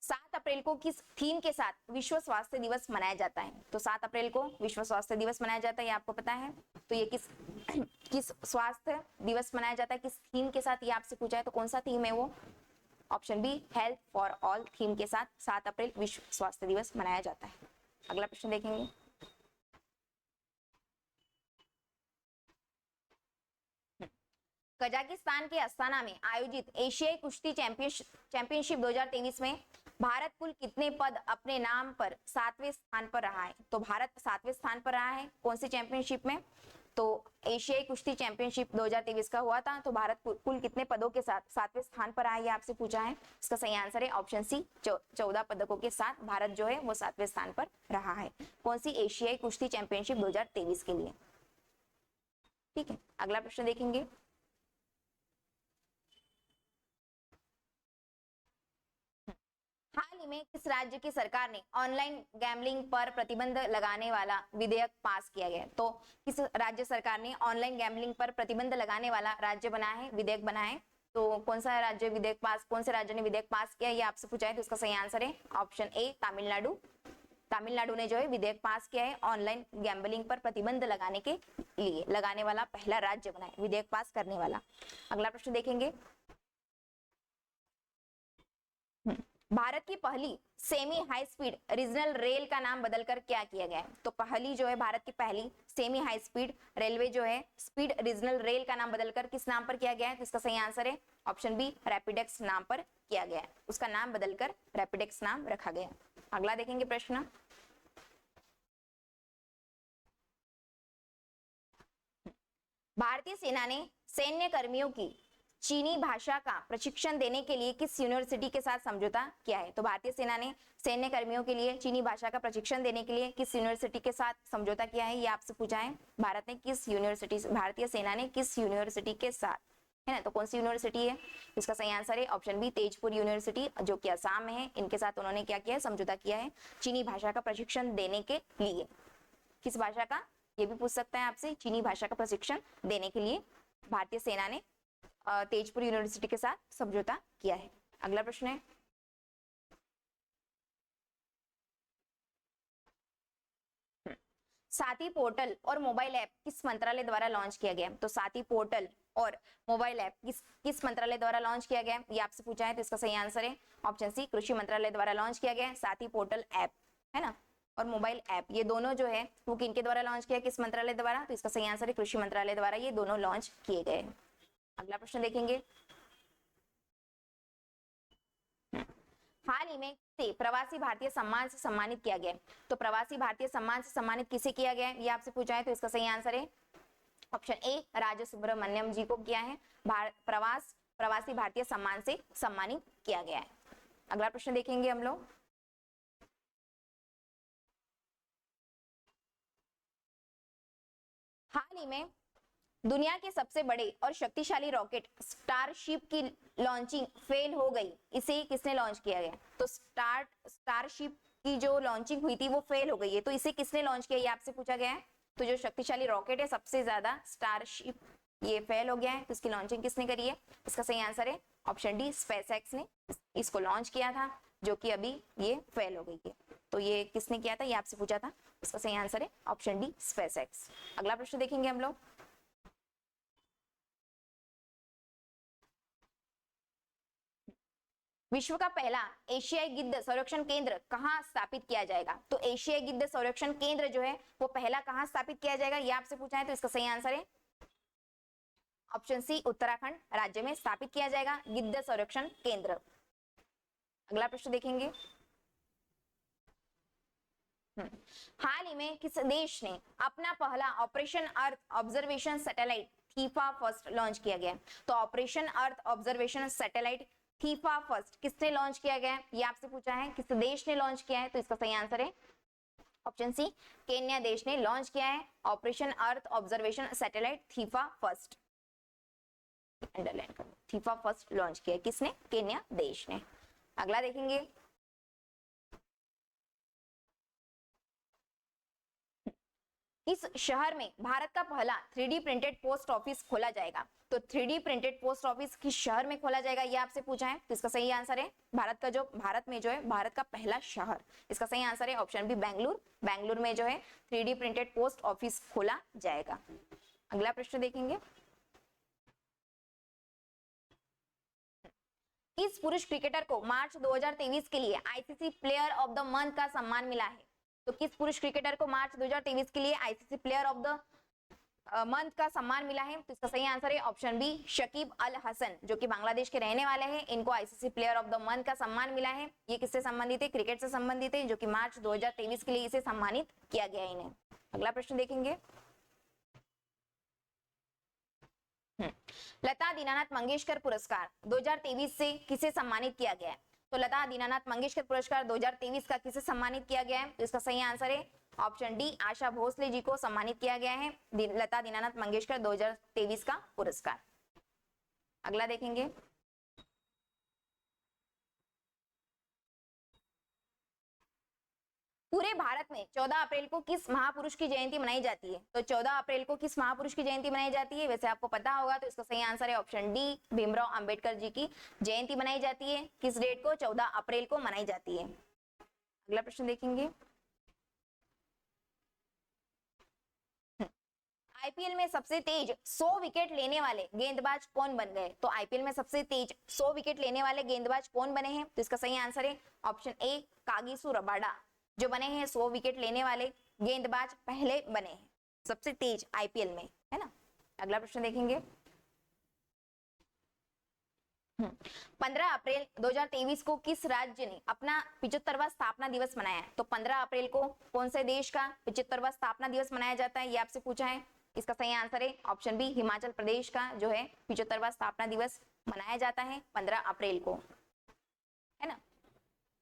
7 अप्रैल को किस थीम के साथ विश्व स्वास्थ्य दिवस मनाया जाता है? तो 7 अप्रैल को विश्व स्वास्थ्य दिवस मनाया जाता है, ये आपको पता है। तो ये किस स्वास्थ्य दिवस मनाया जाता है, किस थीम के साथ, ये आपसे पूछा है। तो कौन सा थीम है वो? Option B, health for all theme के साथ 7 अप्रैल विश्व स्वास्थ्य दिवस मनाया जाता है। अगला प्रश्न देखेंगे, कजाकिस्तान के अस्ताना में आयोजित एशियाई कुश्ती चैंपियनशिप 2023 में भारत कुल कितने पद अपने नाम पर 7वें स्थान पर रहा है? तो भारत 7वें स्थान पर रहा है कौन सी चैंपियनशिप में? तो एशियाई कुश्ती चैंपियनशिप 2023 का हुआ था। तो भारत कुल कितने पदों के साथ 7वें स्थान पर आया, ये आपसे पूछा है। इसका सही आंसर है ऑप्शन सी, 14 पदकों के साथ भारत जो है वो 7वें स्थान पर रहा है। कौन सी? एशियाई कुश्ती चैंपियनशिप 2023 के लिए। ठीक है, अगला प्रश्न देखेंगे, हाल ही में किस राज्य की सरकार ने ऑनलाइन गैम्बलिंग पर प्रतिबंध लगाने वाला विधेयक पास किया गया? तो किस राज्य सरकार ने ऑनलाइन गैम्बलिंग पर प्रतिबंध लगाने वाला राज्य बना है, विधेयक बना है? तो कौन सा राज्य विधेयक पास, कौन से राज्य ने विधेयक पास किया, ये आपसे पूछा है। तो इसका सही आंसर है ऑप्शन ए, तमिलनाडु। तमिलनाडु ने जो है विधेयक पास किया है ऑनलाइन गैम्बलिंग पर प्रतिबंध लगाने के लिए, लगाने वाला पहला राज्य बना है विधेयक पास करने वाला। अगला प्रश्न देखेंगे, भारत की पहली semi high speed regional rail का नाम बदलकर क्या किया गया है? तो पहली जो है भारत की पहली सेमी हाई स्पीड रेलवे जो है स्पीड रीजनल रेल का नाम बदलकर किस नाम पर किया गया है? तो इसका सही आंसर है ऑप्शन बी, रैपिडेक्स नाम पर किया गया है। उसका नाम बदलकर रैपिडेक्स नाम रखा गया। अगला देखेंगे प्रश्न, भारतीय सेना ने सैन्य कर्मियों की चीनी भाषा का प्रशिक्षण देने के लिए किस यूनिवर्सिटी के साथ समझौता किया है? तो भारतीय सेना ने सैन्य कर्मियों के लिए चीनी भाषा का प्रशिक्षण देने के लिए किस यूनिवर्सिटी के साथ समझौता किया है, ये आपसे पूछा है। भारत ने किस यूनिवर्सिटी, भारतीय सेना ने किस यूनिवर्सिटी के साथ, है ना? तो कौन सी यूनिवर्सिटी है? इसका सही आंसर है ऑप्शन बी, तेजपुर यूनिवर्सिटी जो कि असम में है। इनके साथ उन्होंने क्या किया है? समझौता किया है चीनी भाषा का प्रशिक्षण देने के लिए। किस भाषा का, ये भी पूछ सकता है आपसे। चीनी भाषा का प्रशिक्षण देने के लिए भारतीय सेना ने तेजपुर यूनिवर्सिटी के साथ समझौता किया है। अगला प्रश्न है, साथी पोर्टल और मोबाइल ऐप किस मंत्रालय द्वारा लॉन्च किया गया? तो साथी पोर्टल और मोबाइल ऐप किस मंत्रालय द्वारा लॉन्च किया गया, ये आपसे पूछा है। तो इसका सही आंसर है ऑप्शन सी, कृषि मंत्रालय द्वारा लॉन्च किया गया साथी पोर्टल ऐप, है ना, और मोबाइल ऐप, ये दोनों जो है वो किनके द्वारा लॉन्च किया, किस मंत्रालय द्वारा? तो इसका सही आंसर है कृषि मंत्रालय द्वारा ये दोनों लॉन्च किए गए। अगला प्रश्न देखेंगे, हाल ही में किसे प्रवासी भारतीय सम्मान से सम्मानित किया गया? तो प्रवासी भारतीय सम्मान से सम्मानित किसे किया गया, ये आपसे पूछा है। तो इसका सही आंसर है ऑप्शन ए, राजा सुब्रमण्यम जी को किया है। प्रवासी भारतीय सम्मान से सम्मानित किया गया है। अगला प्रश्न देखेंगे हम लोग, हाल ही में दुनिया के सबसे बड़े और शक्तिशाली रॉकेट स्टारशिप की लॉन्चिंग फेल हो गई, इसे किसने लॉन्च किया गया? तो स्टारशिप की जो लॉन्चिंग हुई थी वो फेल हो गई है, तो इसे किसने लॉन्च किया, ये आपसे पूछा गया है। तो जो शक्तिशाली रॉकेट है सबसे ज्यादा स्टारशिप, ये फेल हो गया है, तो इसकी लॉन्चिंग किसने करी है? इसका सही आंसर है ऑप्शन डी, स्पेसएक्स ने इसको लॉन्च किया था, जो कि अभी ये फेल हो गई है। तो ये किसने किया था, ये आपसे पूछा था। इसका सही आंसर है ऑप्शन डी, स्पेसएक्स। अगला प्रश्न देखेंगे हम लोग, विश्व का पहला एशियाई गिद्ध संरक्षण केंद्र कहां स्थापित किया जाएगा? तो एशियाई गिद्ध संरक्षण केंद्र जो है वो पहला कहां स्थापित किया जाएगा, ये आपसे पूछा है। तो इसका सही आंसर है ऑप्शन सी, उत्तराखंड राज्य में स्थापित किया जाएगा गिद्ध संरक्षण केंद्र। अगला प्रश्न देखेंगे, हाल ही में किस देश ने अपना पहला ऑपरेशन अर्थ ऑब्जर्वेशन सैटेलाइट थीफा फर्स्ट लॉन्च किया गया? तो ऑपरेशन अर्थ ऑब्जर्वेशन सैटेलाइट फीफा फर्स्ट किसने लॉन्च किया गया है, ये आपसे पूछा है, किस देश ने लॉन्च किया है, तो इसका सही आंसर है ऑप्शन सी, केन्या देश ने लॉन्च किया है ऑपरेशन अर्थ ऑब्जर्वेशन सैटेलाइट थीफा फर्स्ट। अंडरलाइन करो, थीफा फर्स्ट लॉन्च किया है किसने, केन्या देश ने। अगला देखेंगे, इस शहर में भारत का पहला 3D प्रिंटेड पोस्ट ऑफिस खोला जाएगा। तो 3D प्रिंटेड पोस्ट ऑफिस किस शहर में खोला जाएगा, ये आपसे पूछा है, तो इसका सही आंसर है भारत में जो है भारत का पहला शहर, इसका सही आंसर है ऑप्शन बी बेंगलुरु। बेंगलुरु में जो है 3D प्रिंटेड पोस्ट ऑफिस खोला जाएगा। अगला प्रश्न देखेंगे, किस पुरुष क्रिकेटर को मार्च 2023 के लिए ICC player of the month का सम्मान मिला है। तो किस पुरुष क्रिकेटर को मार्च 2023 के लिए ICC player of the month का सम्मान मिला है, तो इसका सही आंसर है ऑप्शन बी शकीब अल हसन, जो कि बांग्लादेश के रहने वाले हैं। इनको ICC player of the month का सम्मान मिला है। ये किससे संबंधित है, क्रिकेट से संबंधित है, जो कि मार्च 2023 के लिए इसे सम्मानित किया गया है इन्हें। अगला प्रश्न देखेंगे, लता दीनानाथ मंगेशकर पुरस्कार 2023 से किसे सम्मानित किया गया है। तो लता दीनानाथ मंगेशकर पुरस्कार 2023 का किसे सम्मानित किया गया है, तो इसका सही आंसर है ऑप्शन डी आशा भोसले जी को सम्मानित किया गया है लता दीनानाथ मंगेशकर 2023 का पुरस्कार। अगला देखेंगे, पूरे भारत में 14 अप्रैल को किस महापुरुष की जयंती मनाई जाती है। तो 14 अप्रैल को किस महापुरुष की जयंती मनाई जाती है, वैसे आपको पता होगा, तो इसका सही आंसर है ऑप्शन डी भीमराव अंबेडकर जी की जयंती मनाई जाती है। किस डेट को, 14 अप्रैल को मनाई जाती है। अगला प्रश्न देखेंगे, आईपीएल में सबसे तेज 100 विकेट लेने वाले गेंदबाज कौन बन गए। तो आईपीएल में सबसे तेज 100 विकेट लेने वाले गेंदबाज कौन बने हैं, तो इसका सही आंसर है ऑप्शन ए कागिसो रबाडा, जो बने हैं 100 विकेट लेने वाले गेंदबाज पहले बने हैं सबसे तेज आईपीएल में, है ना। अगला प्रश्न देखेंगे, 15 अप्रैल 2023 को किस राज्य ने अपना 75वां स्थापना दिवस मनाया है। तो 15 अप्रैल को कौन से देश का 75वां स्थापना दिवस मनाया जाता है, ये आपसे पूछा है। इसका सही आंसर है ऑप्शन बी हिमाचल प्रदेश का जो है 75वां स्थापना दिवस मनाया जाता है 15 अप्रैल को, है ना।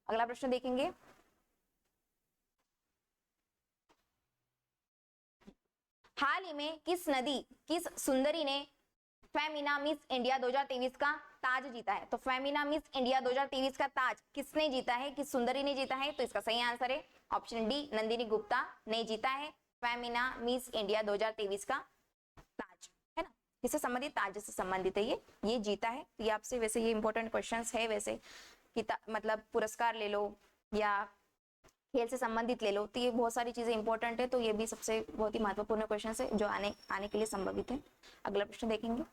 अगला प्रश्न देखेंगे, हाल ही में किस सुंदरी ने फेमिना मिस इंडिया 2023 का ताज जीता है। तो फेमिना मिस इंडिया 2023 का ताज किसने जीता है, किस सुंदरी ने जीता है, तो इसका सही आंसर है ऑप्शन डी नंदिनी गुप्ता ने जीता है फेमिना मिस इंडिया 2023 का ताज, है ना। किससे संबंधित, ताज से संबंधित है ये जीता है। ये आपसे वैसे ये इंपॉर्टेंट क्वेश्चंस है वैसे कि मतलब पुरस्कार ले लो या खेल से संबंधित ले लो, तो ये बहुत सारी चीजें इंपॉर्टेंट है, तो ये भी सबसे बहुत ही महत्वपूर्ण क्वेश्चन है जो आने के लिए संभावित है। अगला प्रश्न देखेंगे,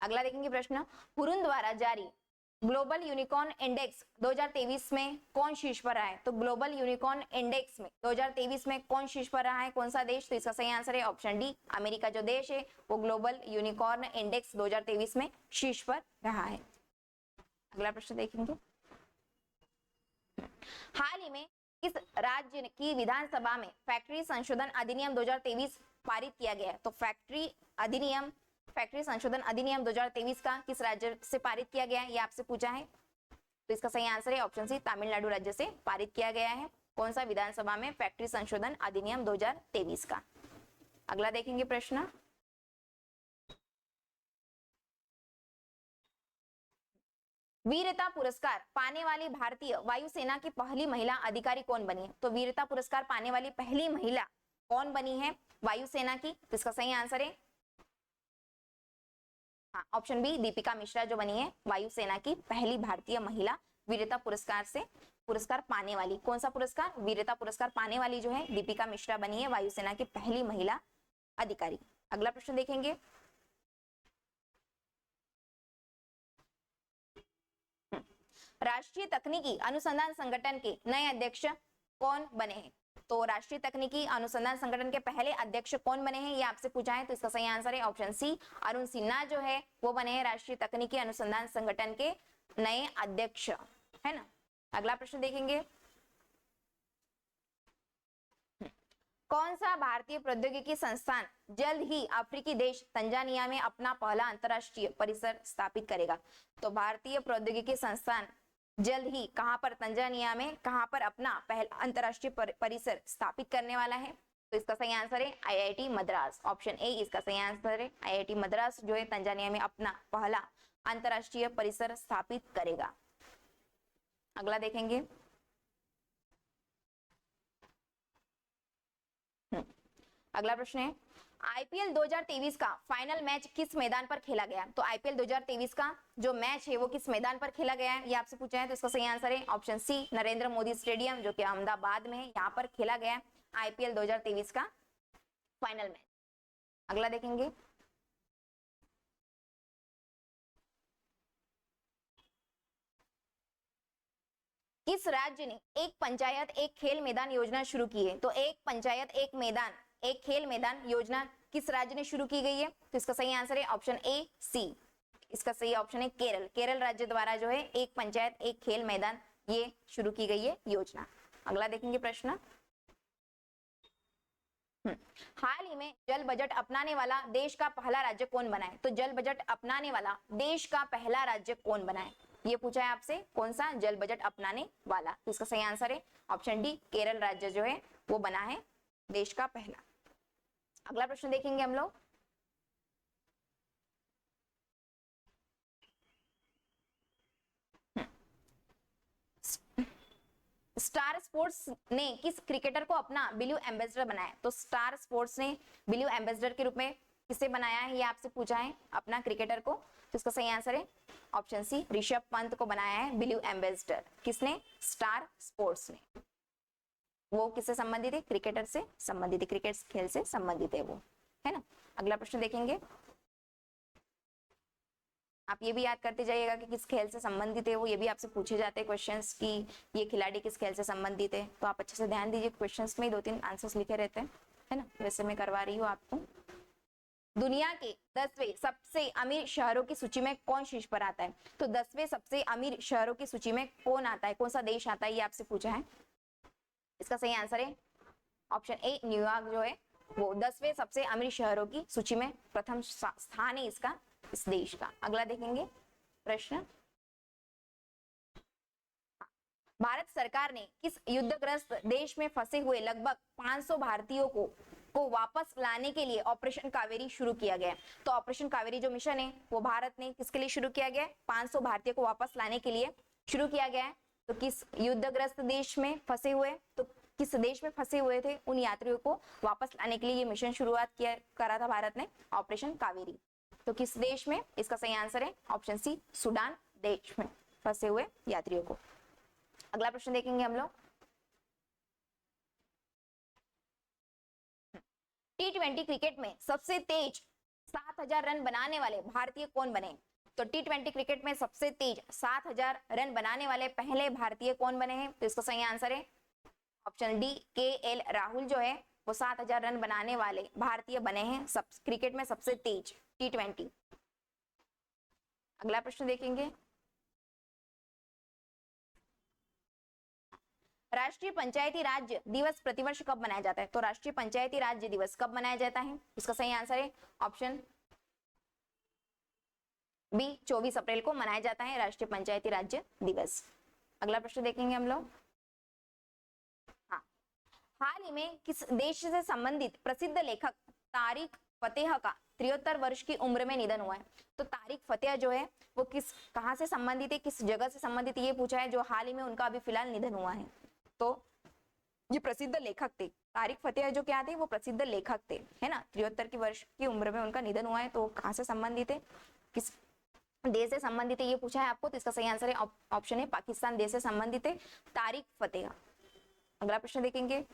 अगला देखेंगे प्रश्न, हुरुन द्वारा जारी ग्लोबल यूनिकॉर्न इंडेक्स 2023 में कौन शीर्ष पर रहा है। तो ग्लोबल यूनिकॉर्न इंडेक्स में 2023 में कौन शीर्ष पर रहा है, कौन सा देश, तो इसका सही आंसर है ऑप्शन डी अमेरिका जो देश है वो ग्लोबल यूनिकॉर्न इंडेक्स 2023 में शीर्ष पर रहा है। अगला प्रश्न देखेंगे, हाल ही में किस राज्य की विधानसभा में फैक्ट्री संशोधन अधिनियम 2023 पारित किया गया है। तो फैक्ट्री संशोधन अधिनियम 2023 का किस राज्य से पारित किया गया है, ये आपसे पूछा है। तो इसका सही आंसर है ऑप्शन सी तमिलनाडु राज्य से पारित किया गया है। कौन सा विधानसभा में, फैक्ट्री संशोधन अधिनियम 2023 का। अगला देखेंगे प्रश्न, वीरता पुरस्कार पाने वाली भारतीय वायुसेना की पहली महिला अधिकारी कौन बनी है। तो वीरता पुरस्कार पाने वाली पहली महिला कौन बनी है वायुसेना की, तो इसका सही आंसर है ऑप्शन बी दीपिका मिश्रा जो बनी है वायुसेना की पहली भारतीय महिला वीरता पुरस्कार पाने वाली। कौन सा पुरस्कार, वीरता पुरस्कार पाने वाली जो है दीपिका मिश्रा बनी है वायुसेना की पहली महिला अधिकारी। अगला प्रश्न देखेंगे, राष्ट्रीय तकनीकी अनुसंधान संगठन के नए अध्यक्ष कौन बने हैं। तो राष्ट्रीय तकनीकी अनुसंधान संगठन के पहले अध्यक्ष कौन बने हैं, ये आपसे पूछा है। तो इसका सही आंसर है ऑप्शन सी अरुण सिन्हा जो है वो बने हैं राष्ट्रीय तकनीकी अनुसंधान संगठन के नए अध्यक्ष, है ना। अगला प्रश्न देखेंगे, कौन सा भारतीय प्रौद्योगिकी संस्थान जल्द ही अफ्रीकी देश तंजानिया में अपना पहला अंतरराष्ट्रीय परिसर स्थापित करेगा? तो भारतीय प्रौद्योगिकी संस्थान जल्द ही कहां पर, तंजानिया में कहां पर अपना पहला अंतरराष्ट्रीय परिसर स्थापित करने वाला है? तो इसका सही आंसर है आईआईटी मद्रास। ऑप्शन ए इसका सही आंसर है। आईआईटी मद्रास जो है तंजानिया में अपना पहला अंतरराष्ट्रीय परिसर स्थापित करेगा। अगला देखेंगे। अगला प्रश्न है आईपीएल 2023 का फाइनल मैच किस मैदान पर खेला गया? तो आईपीएल 2023 का जो मैच है वो किस मैदान पर खेला गया है, ये आपसे पूछा है। तो इसका सही आंसर है option C Narendra Modi stadium, जो कि अहमदाबाद में है, यहाँ पर खेला गया आईपीएल 2023 का फाइनल मैच। अगला देखेंगे। किस राज्य ने एक पंचायत एक खेल मैदान योजना शुरू की है? तो एक पंचायत एक मैदान एक खेल मैदान योजना किस राज्य ने शुरू की गई है? तो इसका सही आंसर है ऑप्शन ए सी। इसका सही ऑप्शन है केरल। केरल राज्य द्वारा जो है एक पंचायत एक खेल मैदान ये शुरू की गई है योजना। अगला देखेंगे प्रश्न। हाल ही में जल बजट अपनाने वाला देश का पहला राज्य कौन बना है? तो जल बजट अपनाने वाला देश का पहला राज्य कौन बना है, ये पूछा है आपसे। कौन सा जल बजट अपनाने वाला? तो इसका सही आंसर है ऑप्शन डी केरल राज्य जो है वो बना है देश का पहला। अगला प्रश्न देखेंगे हम लोग। स्टार स्पोर्ट्स ने किस क्रिकेटर को अपना ब्लू एम्बेसडर बनाया? तो स्टार स्पोर्ट्स ने ब्लू एम्बेसडर के रूप में किसे बनाया है, ये आपसे पूछा है, अपना क्रिकेटर को। तो इसका सही आंसर है ऑप्शन सी ऋषभ पंत को बनाया है ब्लू एम्बेसडर। किसने? स्टार स्पोर्ट्स ने। वो किससे संबंधित है? क्रिकेटर से संबंधित है, क्रिकेट खेल से संबंधित है वो, है ना। अगला प्रश्न देखेंगे। आप ये भी याद करते जाइएगा कि किस खेल से संबंधित है वो, ये भी आपसे पूछे जाते हैं क्वेश्चंस कि ये खिलाड़ी किस खेल से संबंधित है। तो आप अच्छे से ध्यान दीजिए, क्वेश्चंस में 2-3 आंसर्स लिखे रहते हैं, है ना। वैसे मैं करवा रही हूँ आपको। दुनिया के 10वें सबसे अमीर शहरों की सूची में कौन शीर्ष पर आता है? तो 10वें सबसे अमीर शहरों की सूची में कौन आता है, कौन सा देश आता है, ये आपसे पूछा है। इसका सही आंसर है ऑप्शन ए न्यूयॉर्क जो है वो 10वें सबसे अमीर शहरों की सूची में प्रथम स्थान है इसका, इस देश का। अगला देखेंगे प्रश्न। भारत सरकार ने किस युद्धग्रस्त देश में फंसे हुए लगभग 500 भारतीयों को वापस लाने के लिए ऑपरेशन कावेरी शुरू किया गया? तो ऑपरेशन कावेरी जो मिशन है वो भारत ने किसके लिए शुरू किया गया है? 500 भारतीयों को वापस लाने के लिए शुरू किया गया है। तो किस युद्धग्रस्त देश में फंसे हुए, तो किस देश में फंसे हुए थे उन यात्रियों को वापस लाने के लिए ये मिशन शुरुआत करा था भारत ने, ऑपरेशन कावेरी। तो किस देश में? इसका सही आंसर है ऑप्शन सी सूडान देश में फंसे हुए यात्रियों को। अगला प्रश्न देखेंगे हम लोग। T20 क्रिकेट में सबसे तेज 7000 रन बनाने वाले भारतीय कौन बने? तो T20 क्रिकेट में सबसे तेज 7000 रन बनाने वाले पहले भारतीय कौन बने हैं? तो इसका सही आंसर है ऑप्शन डी KL राहुल जो है वो 7000 रन बनाने वाले भारतीय बने हैं क्रिकेट में सबसे तेज T20। अगला प्रश्न देखेंगे। राष्ट्रीय पंचायती राज्य दिवस प्रतिवर्ष कब मनाया जाता है? तो राष्ट्रीय पंचायती राज्य दिवस कब मनाया जाता है? इसका सही आंसर है ऑप्शन बी 24 अप्रैल को मनाया जाता है राष्ट्रीय पंचायती राज्य दिवस। अगला प्रश्न देखेंगे हम लोग। हाँ, हाल ही में किस देश से संबंधित प्रसिद्ध लेखक तारिक फतेह का 73 वर्ष की उम्र में निधन हुआ है? तो तारिक फतेह जो है वो कहां से संबंधित है, किस जगह से संबंधित, ये पूछा है, जो हाल ही में उनका अभी फिलहाल निधन हुआ है। तो ये प्रसिद्ध लेखक थे, तारिक फतेह जो क्या थे वो प्रसिद्ध लेखक थे, है ना। 73 की वर्ष की उम्र में उनका निधन हुआ है। तो कहां से संबंधित है, किस देश से संबंधित है, ये पूछा है आपको। तो इसका सही आंसर है ऑप्शन है पाकिस्तान देश से संबंधित है तारिक फतेह। अगला प्रश्न देखेंगे।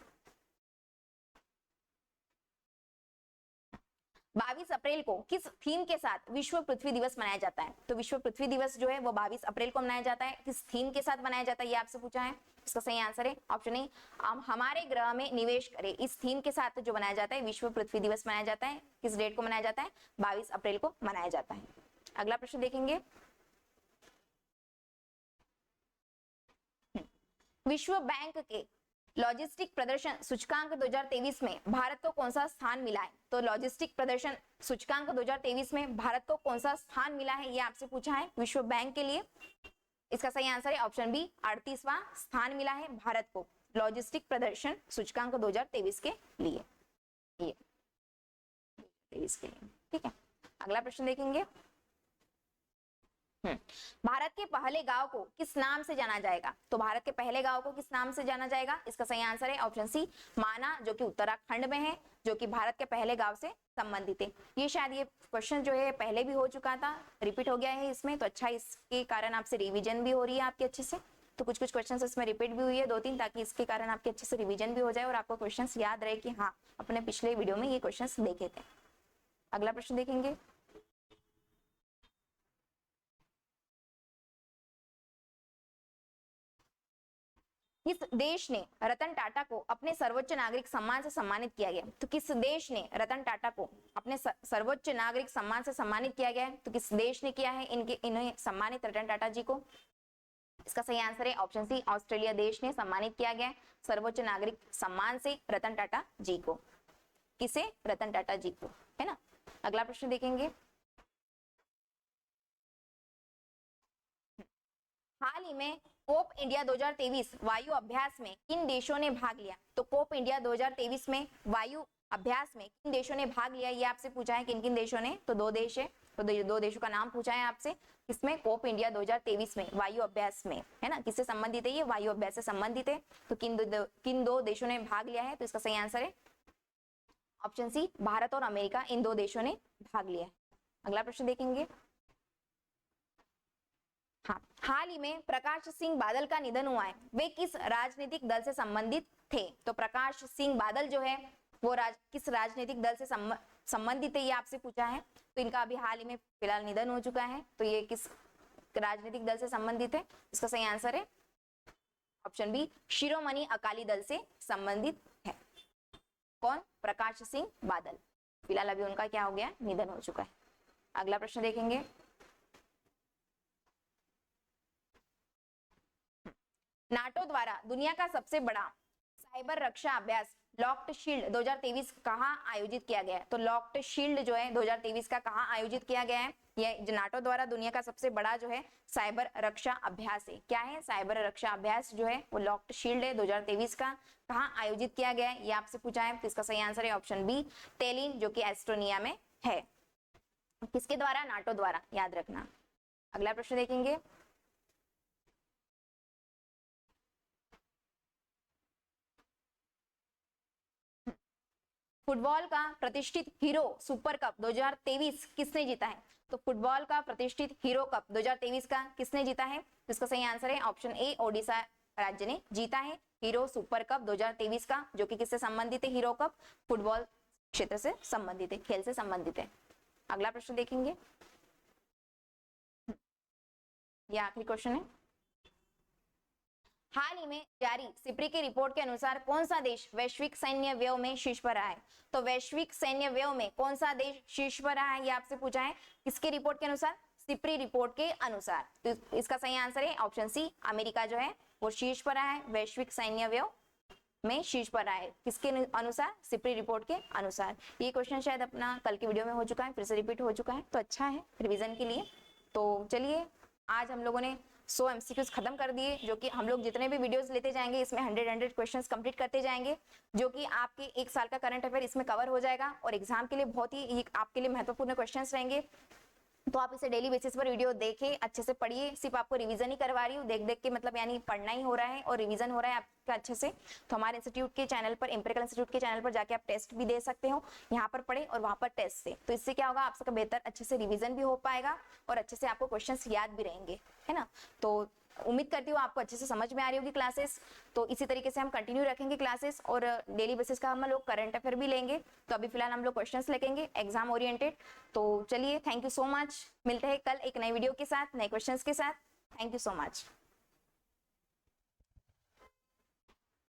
22 अप्रैल को किस थीम के साथ विश्व पृथ्वी दिवस मनाया जाता है? तो विश्व पृथ्वी दिवस जो है वो 22 अप्रैल को मनाया जाता है। किस थीम के साथ मनाया जाता है, ये आपसे पूछा है। इसका सही आंसर है ऑप्शन ए हमारे ग्रह में निवेश करें। इस थीम के साथ जो मनाया जाता है विश्व पृथ्वी दिवस मनाया जाता है। किस डेट को मनाया जाता है? 22 अप्रैल को मनाया जाता है। अगला प्रश्न देखेंगे। विश्व बैंक के लॉजिस्टिक प्रदर्शन सूचकांक 2023 में भारत को कौन सा स्थान मिला है? तो लॉजिस्टिक प्रदर्शन सूचकांक 2023 में भारत को कौन सा स्थान मिला है, ये आपसे पूछा है विश्व बैंक के लिए। इसका सही आंसर है ऑप्शन बी, 38वां स्थान मिला है भारत को लॉजिस्टिक प्रदर्शन सूचकांक 2023 के लिए, ये 2023 के लिए। ठीक है, अगला प्रश्न देखेंगे। भारत के पहले गांव को किस नाम से जाना जाएगा? तो भारत के पहले गांव को किस नाम से जाना जाएगा? इसका सही आंसर है ऑप्शन सी, माना, जो कि उत्तराखंड में है, जो कि भारत के पहले गांव से संबंधित है। ये शायद ये क्वेश्चन जो है पहले भी हो चुका था, रिपीट हो गया है इसमें, तो अच्छा इसके कारण आपसे रिविजन भी हो रही है आपके अच्छे से। तो कुछ कुछ क्वेश्चन इसमें रिपीट भी हुई है 2-3, ताकि इसके कारण आपके अच्छे से रिविजन भी हो जाए और आपको क्वेश्चन याद रहे कि हाँ अपने पिछले वीडियो में ये क्वेश्चन देखे थे। अगला प्रश्न देखेंगे। किस देश ने रतन टाटा को अपने सर्वोच्च नागरिक सम्मान से सम्मानित किया गया? तो किस देश ने रतन टाटा को अपने सर्वोच्च नागरिक सम्मान से सम्मानित किया गया है? तो किस देश ने किया है इन्हें सम्मानित रतन टाटा जी को? इसका सही आंसर है ऑप्शन सी, ऑस्ट्रेलिया देश ने सम्मानित किया गया सर्वोच्च नागरिक सम्मान से रतन टाटा जी को। किसे? रतन टाटा जी को, है ना। अगला प्रश्न देखेंगे। हाल ही में कोप इंडिया 2023 वायु अभ्यास में किन देशों ने भाग लिया? तो कोप इंडिया 2023 में वायु अभ्यास में किन देशों ने भाग लिया, ये आपसे पूछा है। किन किन देशों ने? तो 2 देश है, तो 2 देशों का नाम पूछा है आपसे। किसमें? कोप इंडिया 2023 में वायु अभ्यास में, है ना। किससे संबंधित है ये? वायु अभ्यास से संबंधित है। तो किन 2 देशों ने भाग लिया है? तो इसका सही आंसर है ऑप्शन सी, भारत और अमेरिका, इन 2 देशों ने भाग लिया है। अगला प्रश्न देखेंगे। हाँ, हाल ही में प्रकाश सिंह बादल का निधन हुआ है, वे किस राजनीतिक दल से संबंधित थे? तो प्रकाश सिंह बादल जो है वो किस राजनीतिक दल से संबंधित है, ये आपसे पूछा है। तो इनका अभी हाल ही में फिलहाल निधन हो चुका है, तो ये किस राजनीतिक दल से संबंधित है? इसका सही आंसर है ऑप्शन बी, शिरोमणि अकाली दल से संबंधित है। कौन? प्रकाश सिंह बादल। फिलहाल अभी उनका क्या हो गया? निधन हो चुका है। अगला प्रश्न देखेंगे। नाटो द्वारा दुनिया का सबसे बड़ा साइबर रक्षा अभ्यास लॉक्ड शील्ड 2023 कहां आयोजित किया गया है? तो लॉक्ड शील्ड जो है 2023 का कहां आयोजित किया गया है? ये नाटो द्वारा दुनिया का सबसे बड़ा जो है साइबर रक्षा अभ्यास है। क्या है? साइबर रक्षा अभ्यास जो है वो लॉक्ड शील्ड है 2023 का। कहां आयोजित किया गया है ये आपसे पूछा है। तो इसका सही आंसर है ऑप्शन बी, टेलिन, जो कि एस्टोनिया में है। किसके द्वारा? नाटो द्वारा, याद रखना। अगला प्रश्न देखेंगे। फुटबॉल का प्रतिष्ठित हीरो सुपर कप 2023 किसने जीता है? तो फुटबॉल का प्रतिष्ठित हीरो कप 2023 का किसने जीता है? तो इसका सही आंसर है ऑप्शन ए, ओडिशा राज्य ने जीता है हीरो सुपर कप 2023 का, जो कि किससे संबंधित है? हीरो कप फुटबॉल क्षेत्र से संबंधित है, खेल से संबंधित है। अगला प्रश्न देखेंगे। ये आखिरी क्वेश्चन है। हाल ही में जारी सिप्री की रिपोर्ट के अनुसार कौन सा देश वैश्विक सैन्य व्यय में शीर्ष पर रहा है? तो वैश्विक सैन्य व्यय में कौन सा देश शीर्ष पर रहा है, ये आपसे पूछा है। किसके रिपोर्ट के अनुसार? सिप्री रिपोर्ट के अनुसार। तो इसका सही आंसर है ऑप्शन सी, अमेरिका जो है वो शीर्ष पर रहा है, वैश्विक सैन्य व्यय में शीर्ष पर रहा है। किसके अनुसार? सिप्री रिपोर्ट के अनुसार। ये क्वेश्चन शायद अपना कल की वीडियो में हो चुका है, फिर से रिपीट हो चुका है, तो अच्छा है रिविजन के लिए। तो चलिए, आज हम लोगों ने 100 MCQs खत्म कर दिए, जो कि हम लोग जितने भी वीडियोस लेते जाएंगे इसमें 100 क्वेश्चंस कंप्लीट करते जाएंगे, जो कि आपके 1 साल का करंट अफेयर इसमें कवर हो जाएगा और एग्जाम के लिए बहुत ही आपके लिए महत्वपूर्ण क्वेश्चंस रहेंगे। तो आप इसे डेली बेसिस पर वीडियो देखें, अच्छे से पढ़िए। सिर्फ आपको रिवीजन ही करवा रही हूँ, देख देख के, मतलब यानी पढ़ना ही हो रहा है और रिवीजन हो रहा है आपका अच्छे से। तो हमारे इंस्टीट्यूट के चैनल पर, एम्पिरिकल इंस्टीट्यूट के चैनल पर जाके आप टेस्ट भी दे सकते हो, यहाँ पर पढ़े और वहां पर टेस्ट से। तो इससे क्या होगा, आप सबका बेहतर अच्छे से रिविजन भी हो पाएगा और अच्छे से आपको क्वेश्चन याद भी रहेंगे, है ना। तो उम्मीद करती हूँ आपको अच्छे से समझ में आ रही होगी क्लासेस। तो इसी तरीके से हम कंटिन्यू रखेंगे क्लासेस और डेली बेसिस का हम लोग करंट अफेयर भी लेंगे। तो अभी फिलहाल हम लोग क्वेश्चंस लेंगे एग्जाम ओरिएंटेड। तो चलिए, थैंक यू सो मच। मिलते हैं कल एक नई वीडियो के साथ, नए क्वेश्चंस के साथ। Thank you so much.